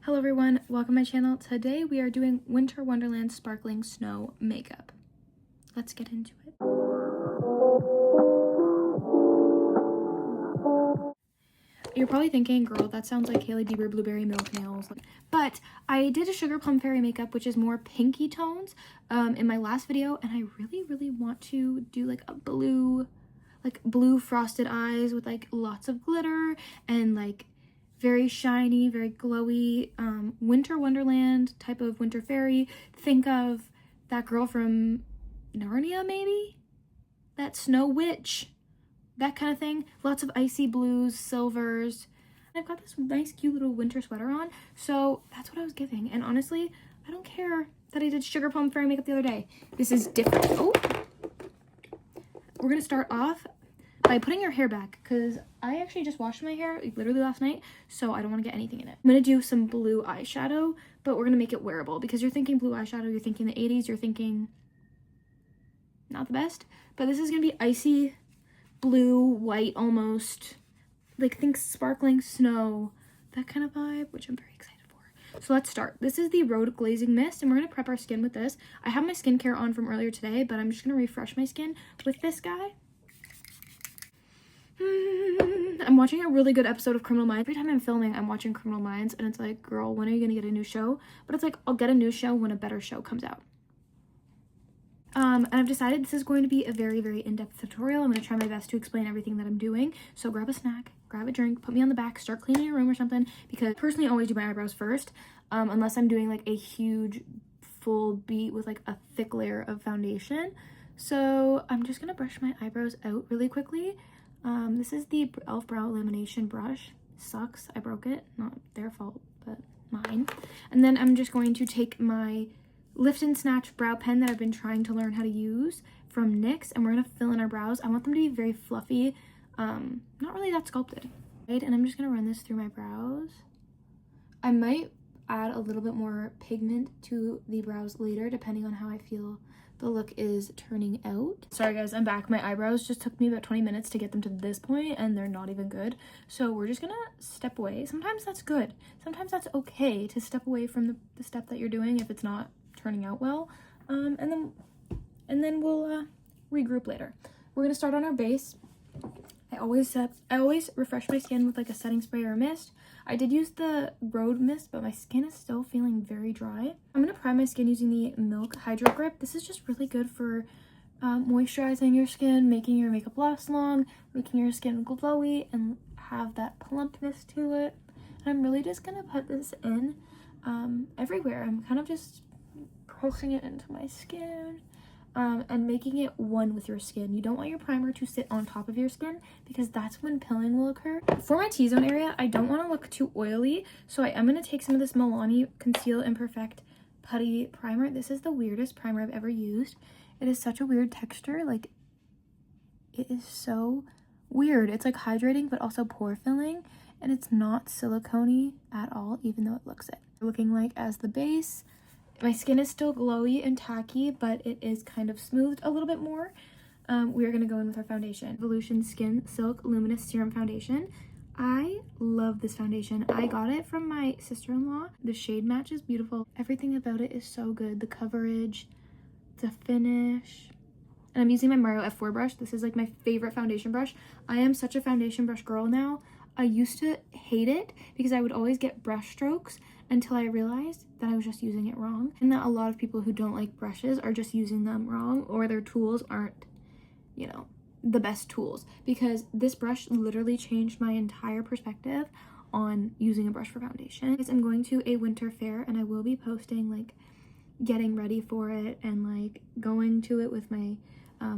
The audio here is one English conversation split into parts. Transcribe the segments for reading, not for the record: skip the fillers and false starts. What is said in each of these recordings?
Hello everyone, welcome to my channel. Today we are doing Winter Wonderland Sparkling Snow Makeup. Let's get into it. You're probably thinking, girl, that sounds like Hailey Bieber Blueberry Milk Nails. But I did a Sugar Plum Fairy makeup, which is more pinky tones, in my last video, and I really want to do like a blue frosted eyes with like lots of glitter and like very shiny, very glowy, Winter Wonderland type of winter fairy. Think of that girl from Narnia, maybe? That Snow Witch, that kind of thing. Lots of icy blues, silvers. I've got this nice cute little winter sweater on, so that's what I was giving. And honestly, I don't care that I did Sugar Plum Fairy makeup the other day. This is different. Oh, we're gonna start off by putting your hair back, because I actually just washed my hair like, literally last night, so I don't want to get anything in it. I'm going to do some blue eyeshadow, but we're going to make it wearable, because you're thinking blue eyeshadow, you're thinking the 80s, you're thinking not the best, but this is going to be icy blue, white almost, like think sparkling snow, that kind of vibe, which I'm very excited for. So let's start. This is the Road Glazing Mist, and we're going to prep our skin with this. I have my skincare on from earlier today, but I'm just going to refresh my skin with this guy. I'm watching a really good episode of Criminal Minds. Every time I'm filming, I'm watching Criminal Minds, and it's like, girl, when are you gonna get a new show? But it's like, I'll get a new show when a better show comes out. And I've decided this is going to be a very in-depth tutorial. I'm gonna try my best to explain everything that I'm doing. So grab a snack, grab a drink, put me on the back, start cleaning your room or something, because I personally always do my eyebrows first, unless I'm doing like a huge full beat with like a thick layer of foundation. So I'm just gonna brush my eyebrows out really quickly. This is the e.l.f. Brow Lamination Brush. Sucks, I broke it. Not their fault, but mine. And then I'm just going to take my Lift and Snatch brow pen that I've been trying to learn how to use from NYX, and we're going to fill in our brows. I want them to be very fluffy, not really that sculpted. Right? And I'm just going to run this through my brows. I might add a little bit more pigment to the brows later, depending on how I feel the look is turning out. Sorry guys, I'm back. My eyebrows just took me about 20 minutes to get them to this point, and they're not even good. So we're just gonna step away. Sometimes that's good. Sometimes that's okay to step away from the step that you're doing if it's not turning out well. And then we'll regroup later. We're gonna start on our base. I always refresh my skin with like a setting spray or a mist. I did use the Road Mist, but my skin is still feeling very dry. I'm going to prime my skin using the Milk Hydro Grip. This is just really good for moisturizing your skin, making your makeup last long, making your skin glowy, and have that plumpness to it. And I'm really just going to put this in everywhere. I'm kind of just pressing it into my skin. And making it one with your skin. You don't want your primer to sit on top of your skin, because that's when pilling will occur. For my T-zone area, I don't want to look too oily, so I am going to take some of this Milani Conceal and Perfect Putty Primer. This is the weirdest primer I've ever used. It is such a weird texture. Like, it is so weird. It's like hydrating, but also pore filling, and it's not silicone-y at all, even though it looks it. Looking like as the base. My skin is still glowy and tacky, but it is kind of smoothed a little bit more. We are going to go in with our foundation. Evolution Skin Silk Luminous Serum Foundation. I love this foundation. I got it from my sister-in-law. The shade match is beautiful. Everything about it is so good. The coverage, the finish. And I'm using my Mario F4 brush. This is like my favorite foundation brush. I am such a foundation brush girl now. I used to hate it because I would always get brush strokes until I realized that I was just using it wrong, and that a lot of people who don't like brushes are just using them wrong, or their tools aren't, you know, the best tools, because this brush literally changed my entire perspective on using a brush for foundation. I'm going to a winter fair, and I will be posting like getting ready for it and like going to it with my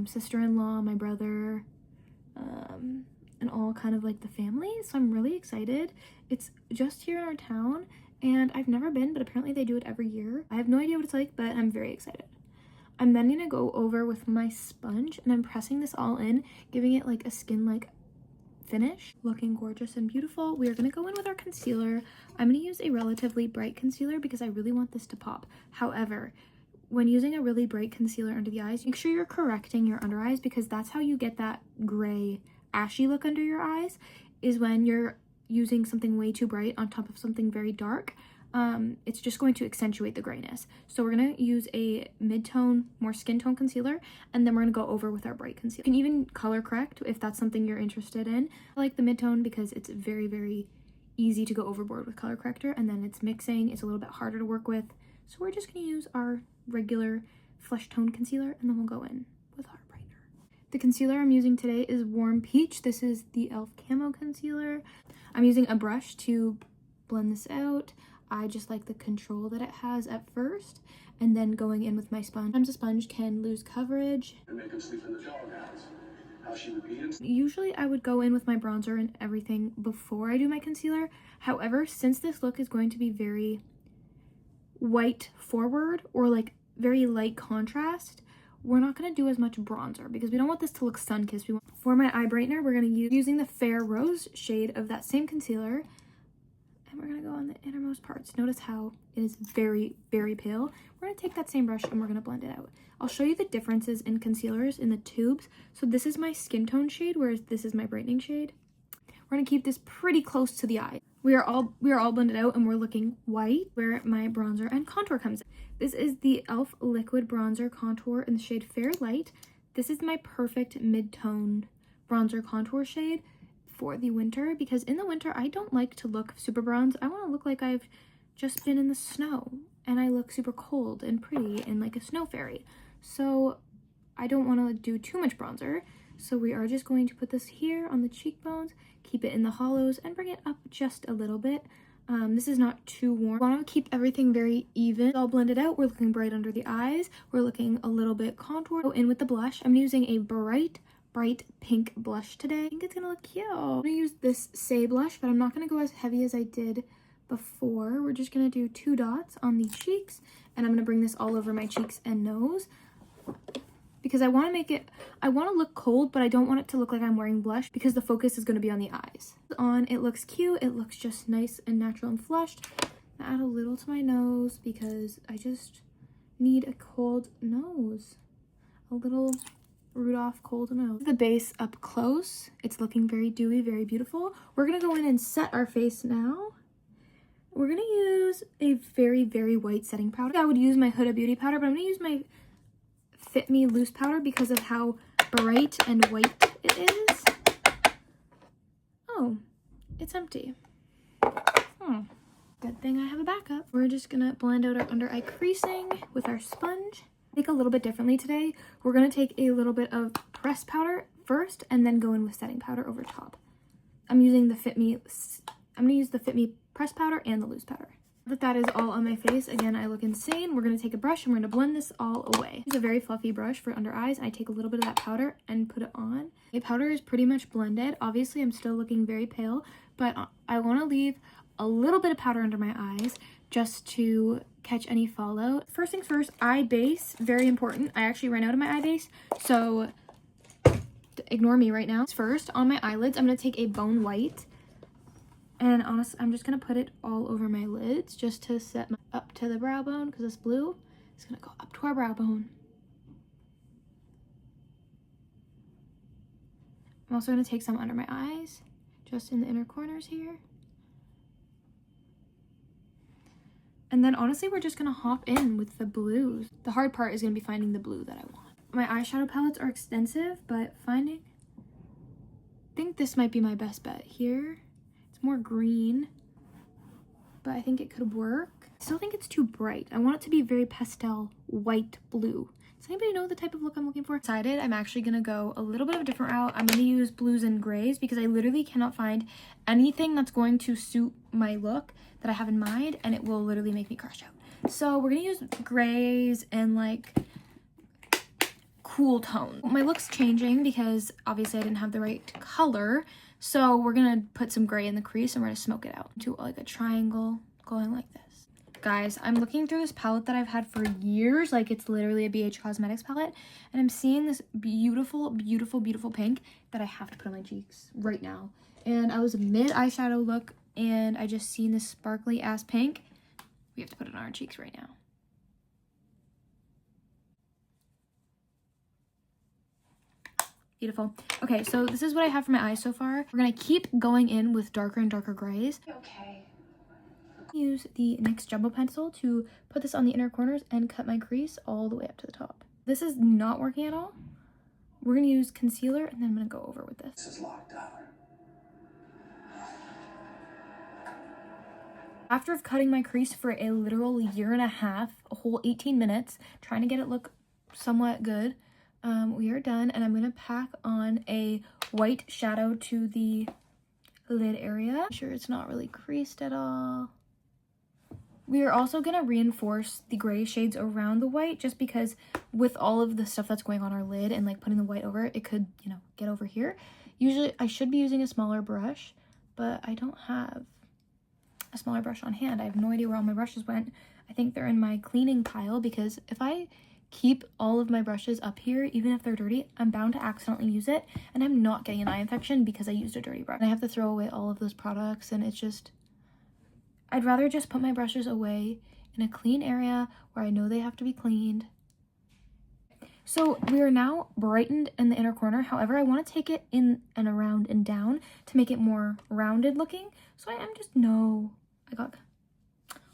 sister-in-law, my brother, and all kind of like the family. So I'm really excited. It's just here in our town, and I've never been, but apparently they do it every year. I have no idea what it's like, but I'm very excited. I'm then gonna go over with my sponge, and I'm pressing this all in, giving it like a skin-like finish. Looking gorgeous and beautiful. We are gonna go in with our concealer. I'm gonna use a relatively bright concealer because I really want this to pop. However, when using a really bright concealer under the eyes, make sure you're correcting your under eyes, because that's how you get that gray ashy look under your eyes, is when you're using something way too bright on top of something very dark. it's just going to accentuate the grayness. So we're going to use a mid-tone, more skin tone concealer, and then we're going to go over with our bright concealer. You can even color correct if that's something you're interested in. I like the mid-tone because it's very, very easy to go overboard with color corrector, and then it's mixing. It's a little bit harder to work with. So we're just going to use our regular flesh tone concealer, and then we'll go in with our brightener. The concealer I'm using today is Warm Peach. This is the e.l.f. Camo Concealer. I'm using a brush to blend this out. I just like the control that it has at first, and then going in with my sponge. Sometimes a sponge can lose coverage. And make him sleep in the doghouse. How she would beat him. Usually I would go in with my bronzer and everything before I do my concealer. However, since this look is going to be very white forward or like very light contrast, we're not going to do as much bronzer because we don't want this to look sun-kissed. For my eye brightener, we're going to use using the Fair Rose shade of that same concealer. And we're going to go on the innermost parts. Notice how it is very, very pale. We're going to take that same brush and we're going to blend it out. I'll show you the differences in concealers in the tubes. So this is my skin tone shade, whereas this is my brightening shade. We're going to keep this pretty close to the eye. We are all blended out and we're looking white where my bronzer and contour comes in. This is the e.l.f. Liquid Bronzer Contour in the shade Fair Light. This is my perfect mid-tone bronzer contour shade for the winter, because in the winter I don't like to look super bronze. I want to look like I've just been in the snow and I look super cold and pretty and like a snow fairy. So I don't want to do too much bronzer. So we are just going to put this here on the cheekbones, keep it in the hollows, and bring it up just a little bit. This is not too warm. I want to keep everything very even. It's all blended out. We're looking bright under the eyes. We're looking a little bit contour. Go in with the blush. I'm using a bright pink blush today. I think it's gonna look cute. I'm gonna use this Say blush, but I'm not gonna go as heavy as I did before. We're just gonna do 2 dots on the cheeks, and I'm gonna bring this all over my cheeks and nose because I want to look cold, but I don't want it to look like I'm wearing blush because the focus is going to be on the eyes. It looks cute. It looks just nice and natural and flushed. Add a little to my nose because I just need a cold nose. A little Rudolph cold nose. The base up close. It's looking very dewy, very beautiful. We're going to go in and set our face now. We're going to use a very, very white setting powder. I would use my Huda Beauty powder, but I'm going to use my Fit Me loose powder because of how bright and white it is. Oh, it's empty. Good thing I have a backup. We're just gonna blend out our under eye creasing with our sponge. Take a little bit differently today. We're gonna take a little bit of pressed powder first and then go in with setting powder over top. I'm gonna use the Fit Me pressed powder and the loose powder. That is all on my face. Again, I look insane. We're going to take a brush and we're going to blend this all away. It's a very fluffy brush for under eyes. I take a little bit of that powder and put it on. The powder is pretty much blended. Obviously, I'm still looking very pale, but I want to leave a little bit of powder under my eyes just to catch any fallout. First things first, eye base, very important. I actually ran out of my eye base, so ignore me right now. First, on my eyelids, I'm going to take a Bone White. And honestly, I'm just going to put it all over my lids just to set my up to the brow bone because this blue is going to go up to our brow bone. I'm also going to take some under my eyes, just in the inner corners here. And then honestly, we're just going to hop in with the blues. The hard part is going to be finding the blue that I want. My eyeshadow palettes are extensive, but I think this might be my best bet here. More green, but I think it could work. I still think it's too bright. I want it to be very pastel white blue. Does anybody know the type of look I'm looking for? Decided I'm actually gonna go a little bit of a different route. I'm gonna use blues and grays because I literally cannot find anything that's going to suit my look that I have in mind, and it will literally make me crash out. So we're gonna use grays and like cool tone. My look's changing because obviously I didn't have the right color. So we're gonna put some gray in the crease and we're gonna smoke it out into like a triangle going like this. Guys, I'm looking through this palette that I've had for years. Like it's literally a BH Cosmetics palette. And I'm seeing this beautiful, beautiful, beautiful pink that I have to put on my cheeks right now. And I was mid eyeshadow look and I just seen this sparkly ass pink. We have to put it on our cheeks right now. Beautiful. Okay, so this is what I have for my eyes so far. We're gonna keep going in with darker and darker grays. Okay. Use the NYX Jumbo Pencil to put this on the inner corners and cut my crease all the way up to the top. This is not working at all. We're gonna use concealer and then I'm gonna go over with this. This is locked down. After cutting my crease for a literal year and a half, a whole 18 minutes, trying to get it look somewhat good, we are done, and I'm gonna pack on a white shadow to the lid area. Make sure it's not really creased at all. We are also gonna reinforce the gray shades around the white, just because with all of the stuff that's going on our lid and like putting the white over it, it could, you know, get over here. Usually I should be using a smaller brush, but I don't have a smaller brush on hand. I have no idea where all my brushes went. I think they're in my cleaning pile, because if I keep all of my brushes up here, even if they're dirty, I'm bound to accidentally use it, and I'm not getting an eye infection because I used a dirty brush. I have to throw away all of those products, and it's just, I'd rather just put my brushes away in a clean area where I know they have to be cleaned. So we are now brightened in the inner corner. However, I want to take it in and around and down to make it more rounded looking. So I am just, no, I got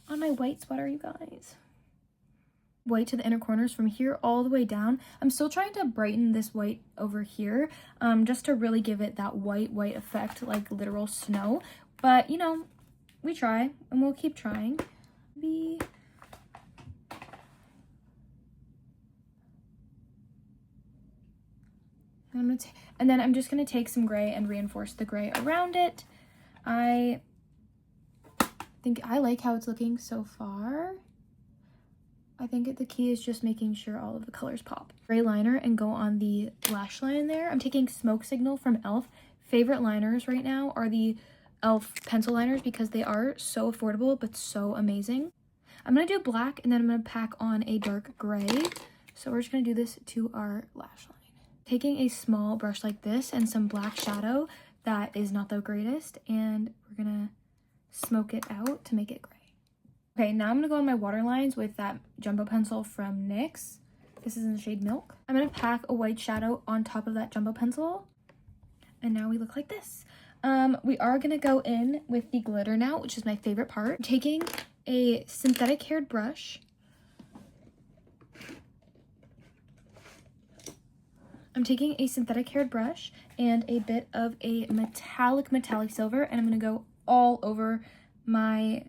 on my white sweater, you guys. White to the inner corners from here all the way down. I'm still trying to brighten this white over here, just to really give it that white effect, like literal snow. But, you know, we try, and we'll keep trying. And then I'm just going to take some gray and reinforce the gray around it. I think I like how it's looking so far. I think the key is just making sure all of the colors pop. Gray liner and go on the lash line there. I'm taking Smoke Signal from e.l.f. Favorite liners right now are the e.l.f. pencil liners, because they are so affordable but so amazing. I'm going to do black, and then I'm going to pack on a dark gray. So we're just going to do this to our lash line. Taking a small brush like this and some black shadow that is not the greatest, and we're going to smoke it out to make it gray. Okay, now I'm going to go on my waterlines with that jumbo pencil from NYX. This is in the shade Milk. I'm going to pack a white shadow on top of that jumbo pencil. And now we look like this. We are going to go in with the glitter now, which is my favorite part. I'm taking a synthetic haired brush. And a bit of a metallic silver, and I'm going to go all over my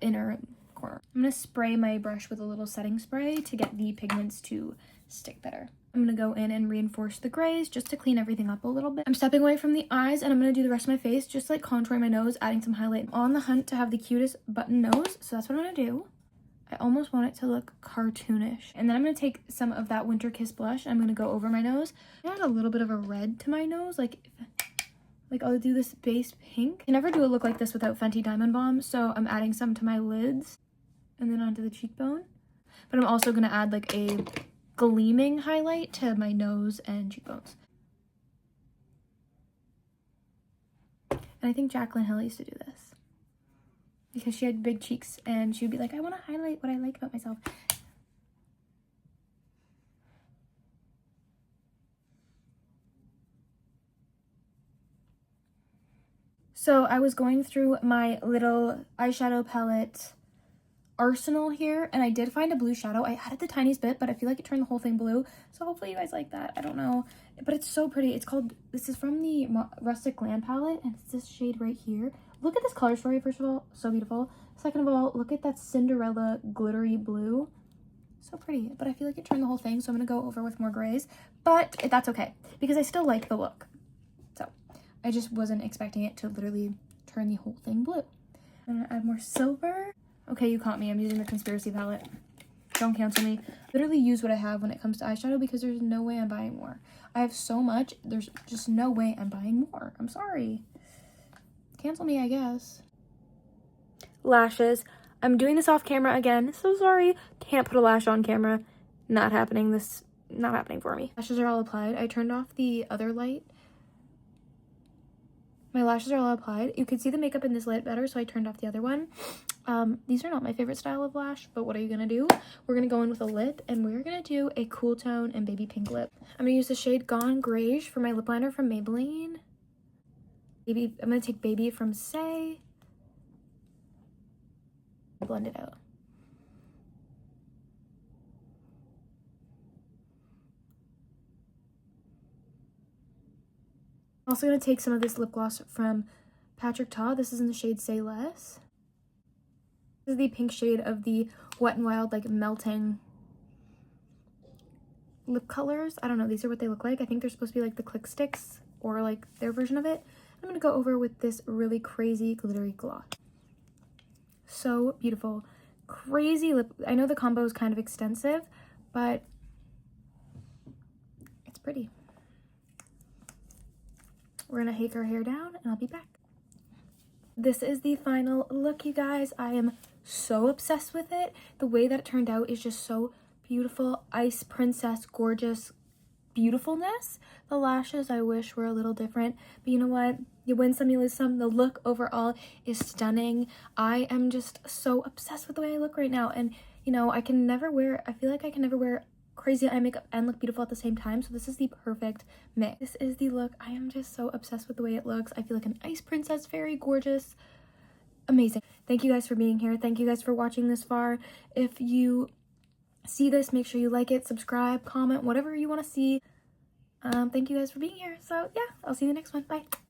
inner corner. I'm going to spray my brush with a little setting spray to get the pigments to stick better. I'm going to go in and reinforce the grays just to clean everything up a little bit. I'm stepping away from the eyes, and I'm going to do the rest of my face, just like contouring my nose, adding some highlight. I'm on the hunt to have the cutest button nose, so that's what I'm going to do. I almost want it to look cartoonish. And then I'm going to take some of that Winter Kiss blush, and I'm going to go over my nose. I add a little bit of a red to my nose, like I'll do this base pink. I never do a look like this without Fenty Diamond Bomb, so I'm adding some to my lids and then onto the cheekbone. But I'm also going to add like a gleaming highlight to my nose and cheekbones. And I think Jaclyn Hill used to do this, because she had big cheeks and she would be like, I want to highlight what I like about myself. So I was going through my little eyeshadow palette arsenal here, and I did find a blue shadow. I added the tiniest bit, but I feel like it turned the whole thing blue. So hopefully you guys like that. I don't know, but it's so pretty. It's called, this is from the Rustic Glam palette, and it's this shade right here. Look at this color story, first of all, so beautiful. Second of all, look at that Cinderella glittery blue. So pretty, but I feel like it turned the whole thing, so I'm gonna go over with more grays, but that's okay, because I still like the look. So I just wasn't expecting it to literally turn the whole thing blue. I'm gonna add more silver. Okay, you caught me. I'm using the Conspiracy palette. Don't cancel me. Literally use what I have when it comes to eyeshadow, because there's no way I'm buying more. I have so much, there's just no way I'm buying more. I'm sorry. Cancel me, I guess. Lashes. I'm doing this off camera again. So sorry. Can't put a lash on camera. Not happening. This not happening for me. Lashes are all applied. I turned off the other light. My lashes are all applied. You could see the makeup in this light better, so I turned off the other one. These are not my favorite style of lash, but what are you gonna do? We're gonna go in with a lip, and we're gonna do a cool tone and baby pink lip. I'm gonna use the shade Gone Greige for my lip liner from Maybelline. I'm gonna take Baby from Say. blend it out. I'm also going to take some of this lip gloss from Patrick Ta. This is in the shade Say Less. This is the pink shade of the Wet n Wild, like, melting lip colors. I don't know, these are what they look like. I think they're supposed to be like the Click Sticks or like their version of it. I'm gonna go over with this really crazy glittery gloss. So beautiful. Crazy lip. I know the combo is kind of extensive, but it's pretty. We're gonna hake our hair down and I'll be back. This is the final look, you guys. I am so obsessed with it. The way that it turned out is just so beautiful. Ice princess, gorgeous beautifulness. The lashes I wish were a little different, but you know what? You win some, you lose some. The look overall is stunning. I am just so obsessed with the way I look right now, and you know, I feel like I can never wear crazy eye makeup and look beautiful at the same time, so this is the perfect mix. This is the look. I am just so obsessed with the way it looks. I feel like an ice princess, very gorgeous, amazing. Thank you guys for being here. Thank you guys for watching this far. If you see this, make sure you like it, subscribe, comment, whatever you want to see. Thank you guys for being here. So yeah, I'll see you in the next one. Bye.